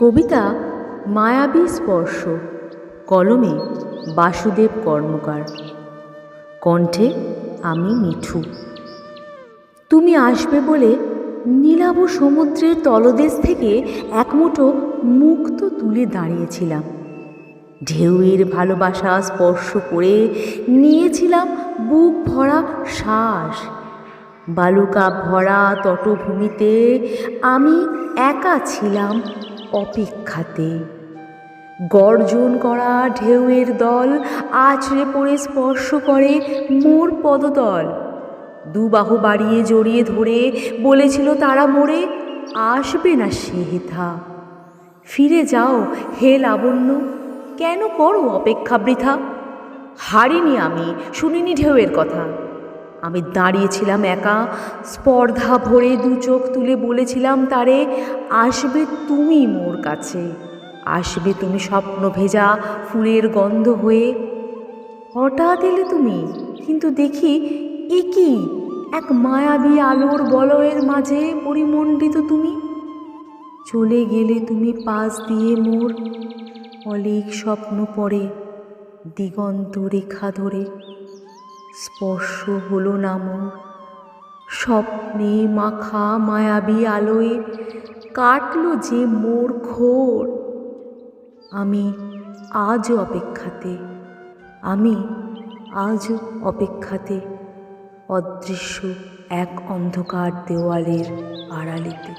কবিতা মায়াবী স্পর্শ, কলমে বাসুদেব কর্মকার, কণ্ঠে আমি মিঠু। তুমি আসবে বলে নীলাভ সমুদ্রের তলদেশ থেকে এক মুঠো মুক্ত তুলে দাঁড়িয়েছিলাম। ঢেউয়ের ভালোবাসা স্পর্শ করে নিয়েছিলাম বুক ভরা শ্বাস। বালুকা ভরা তটভূমিতে আমি একা ছিলাম অপেক্ষাতে। গর্জন করা ঢেউয়ের দল আছড়ে পড়ে স্পর্শ করে মোর পদতল। দুবাহু বাড়িয়ে জড়িয়ে ধরে বলেছিল তারা মোরে, আসবে না সে হেথা। ফিরে যাও হে লাবণ্য, কেন করো অপেক্ষা বৃথা? হারিনি আমি, শুনিনি ঢেউয়ের কথা। আমি দাঁড়িয়েছিলাম একা, স্পর্ধা ভরে দু চোখ তুলে বলেছিলাম তারে, আসবে তুমি মোর কাছে, আসবে তুমি স্বপ্ন ভেজা ফুলের গন্ধ হয়ে। হঠাৎ এলে তুমি, কিন্তু দেখি এ কি এক মায়াবী আলোর বলয়ের মাঝে পরিমণ্ডিত তুমি। চলে গেলে তুমি পাশ দিয়ে মোর, অলিক স্বপ্ন পড়ে দিগন্ত রেখা ধরে। স্পর্শ হলো না মোর, স্বপ্নে মাখা মায়াবী আলোয় কাটলো যে মোর ঘোর। আমি আজও অপেক্ষাতে, আমি আজও অপেক্ষাতে, অদৃশ্য এক অন্ধকার দেওয়ালের আড়ালেতে।